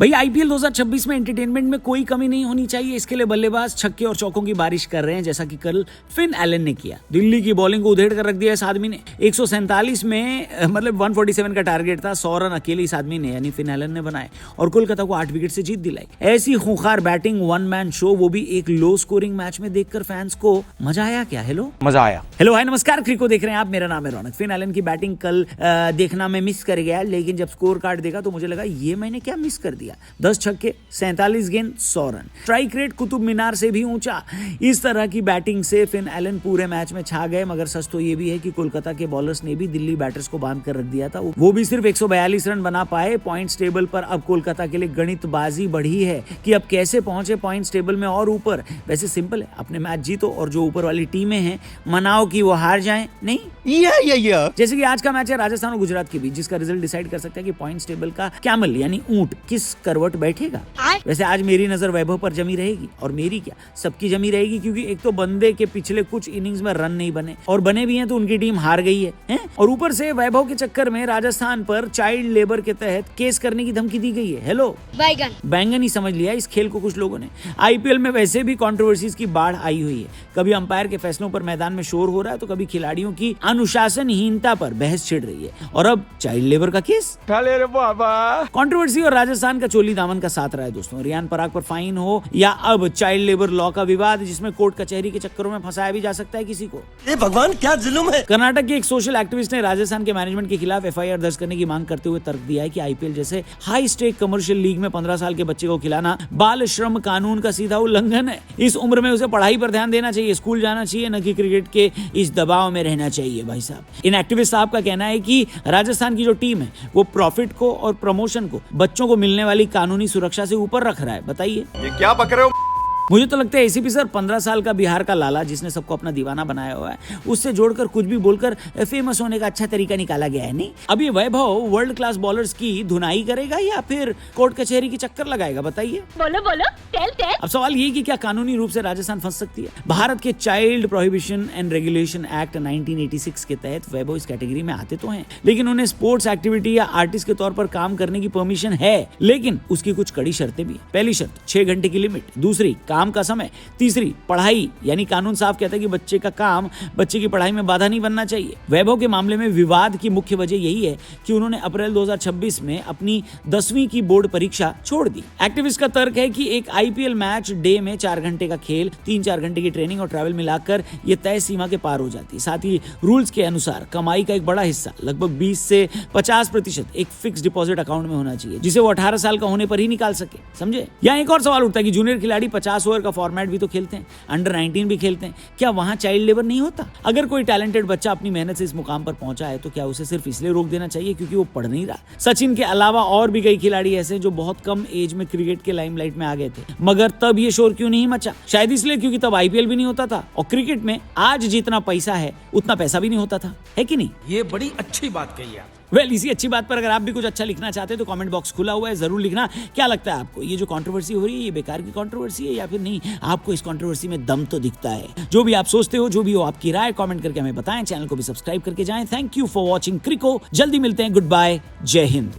भाई आईपीएल 2026 में एंटरटेनमेंट में कोई कमी नहीं होनी चाहिए। इसके लिए बल्लेबाज छक्के और चौकों की बारिश कर रहे हैं, जैसा कि कल फिन एलन ने किया। दिल्ली की बॉलिंग को उधेड़ कर रख दिया इस आदमी ने। 147 में मतलब 147 का टारगेट था, 100 रन अकेले इस आदमी ने यानी फिन एलन ने बनाए और कोलकाता को 8 विकेट से जीत दिलाई। ऐसी खूंखार बैटिंग, वन मैन शो, वो भी एक लो स्कोरिंग मैच में देखकर फैंस को मजा आया क्या? मजा आया। हेलो हाय नमस्कार, क्रिको देख रहे हैं आप, मेरा नाम है रौनक। फिन एलन की बैटिंग कल देखना मैं मिस कर गया, लेकिन जब स्कोर कार्ड देखा तो मुझे लगा ये मैंने क्या मिस कर दिया। 10 छक्के, 47 गेंद, 100 run. Strike rate Qutub Minar से भी ऊंचा। इस तरह की बैटिंग से फिन एलन पूरे मैच में छा गए। मगर सच तो ये भी है कि कोलकाता के बॉलर्स ने भी दिल्ली बैटर्स को बांध कर रख दिया था। वो भी सिर्फ 142 रन बना पाए। पॉइंट्स टेबल पर अब कोलकाता के लिए गणितबाजी बढ़ी है कि अब कैसे पहुंचे पॉइंट्स टेबल में और ऊपर। वैसे सिंपल है, अपने मैच जीतो और जो ऊपर वाली टीमें हैं मनाओ कि वो हार जाएं। नहीं जैसे कि आज का मैच है राजस्थान और गुजरात के बीच, जिसका रिजल्ट डिसाइड कर सकता है कि पॉइंट्स टेबल का कैमल यानी ऊंट किस करवट बैठेगा। वैसे आज मेरी नजर वैभव पर जमी रहेगी, और मेरी क्या सबकी जमी रहेगी, क्योंकि एक तो बंदे के पिछले कुछ इनिंग्स में रन नहीं बने और बने भी हैं तो उनकी टीम हार गई है? और ऊपर से वैभव के चक्कर में राजस्थान पर चाइल्ड लेबर के तहत केस करने की धमकी दी गई है। हेलो बैंगन ही समझ लिया इस खेल को कुछ लोगों ने। आईपीएल में वैसे भी कंट्रोवर्सीज की बाढ़ आई हुई है। कभी अंपायर के फैसलों पर मैदान में शोर हो रहा है तो कभी खिलाड़ियों की अनुशासनहीनता पर बहस छिड़ रही है, और अब चाइल्ड लेबर का केस। कंट्रोवर्सी और राजस्थान का चोली दामन का साथ रहा है दोस्तों। रियान पराग पर फाइन हो या अब चाइल्ड लेबर लॉ का विवाद, जिसमें कोर्ट कचहरी के चक्करों में फंसाया भी जा सकता है किसी को। ये भगवान क्या जुल्म है। कर्नाटक के एक सोशल एक्टिविस्ट ने राजस्थान के मैनेजमेंट के खिलाफ एफआईआर दर्ज करने की मांग करते हुए तर्क दिया है कि आईपीएल जैसे हाई स्टेक कमर्शियल लीग में 15 साल के बच्चे को खिलाना बाल श्रम कानून का सीधा उल्लंघन है। इस उम्र में उसे पढ़ाई पर ध्यान देना चाहिए, स्कूल जाना चाहिए, न कि क्रिकेट के इस दबाव में रहना चाहिए। भाई साहब, इन एक्टिविस्ट साहब का कहना है कि राजस्थान की जो टीम है वो प्रॉफिट को और प्रमोशन को बच्चों को मिलने वाली कानूनी सुरक्षा से ऊपर रख रहा है। बताइए ये क्या बक रहे हो। मुझे तो लगता है एसीपी सर 15 साल का बिहार का लाला, जिसने सबको अपना दीवाना बनाया हुआ है, उससे जोड़कर कुछ भी बोलकर फेमस होने का अच्छा तरीका निकाला गया है। नहीं, अब ये वैभव वर्ल्ड क्लास बॉलर्स की धुनाई करेगा या फिर कोर्ट कचहरी की चक्कर लगाएगा? बताइए। बोलो टेल। अब सवाल ये कि क्या कानूनी रूप से राजस्थान फंस सकती है? भारत के child prohibition and regulation act 1986 के तहत वैभव इस कैटेगरी में आते तो हैं, लेकिन उन्हें स्पोर्ट्स एक्टिविटी या आर्टिस्ट के तौर पर काम करने की परमिशन है, लेकिन उसकी कुछ कड़ी शर्तें भी। पहली शर्त 6 घंटे की लिमिट, दूसरी काम का समय, तीसरी पढ़ाई, यानी कानून साफ कहता है कि बच्चे का काम बच्चे की पढ़ाई में बाधा नहीं बनना चाहिए। वैभव के मामले में विवाद की मुख्य वजह यही है कि उन्होंने अप्रैल 2026 में अपनी 10वीं की बोर्ड परीक्षा छोड़ दी। एक्टिविस्ट का तर्क है कि एक आईपीएल मैच डे में 4 घंटे का खेल, 3-4 घंटे की ट्रेनिंग और ट्रैवल मिलाकर ये तय सीमा के पार हो जाती है। साथ ही रूल्स के अनुसार कमाई का एक बड़ा हिस्सा, लगभग 20 से 50% एक फिक्स डिपॉजिट अकाउंट में होना चाहिए, जिसे वो 18 साल का होने पर ही निकाल सके। समझे? यहाँ एक और सवाल उठता है कि जूनियर खिलाड़ी 50 ओवर का फॉर्मेट भी तो खेलते हैं, अंडर 19 भी खेलते हैं, क्या वहां चाइल्ड लेबर नहीं होता? अगर कोई टैलेंटेड बच्चा अपनी मेहनत से इस मुकाम पर पहुंचा है तो क्या उसे सिर्फ इसलिए रोक देना चाहिए क्योंकि वो पढ़ नहीं रहा? सचिन के अलावा और भी कई खिलाड़ी ऐसे जो बहुत कम एज में क्रिकेट के लाइमलाइट में आ गए थे, मगर तब ये शोर क्यों नहीं मचा? शायद इसलिए क्योंकि तब आईपीएल भी नहीं होता था, और क्रिकेट में आज जितना पैसा है उतना पैसा भी नहीं होता था, है कि नहीं? ये बड़ी अच्छी बात कही आप। इसी अच्छी बात पर अगर आप भी कुछ अच्छा लिखना चाहते हैं तो कमेंट बॉक्स खुला हुआ है, जरूर लिखना। क्या लगता है आपको, ये जो कंट्रोवर्सी हो रही है ये बेकार की कंट्रोवर्सी है या फिर नहीं? आपको इस कंट्रोवर्सी में दम तो दिखता है? जो भी आप सोचते हो, जो भी हो आपकी राय, कमेंट करके हमें बताएं। चैनल को भी सब्सक्राइब करके जाएं। Thank you for watching crico. जल्दी मिलते हैं। गुड बाय, जय हिंद।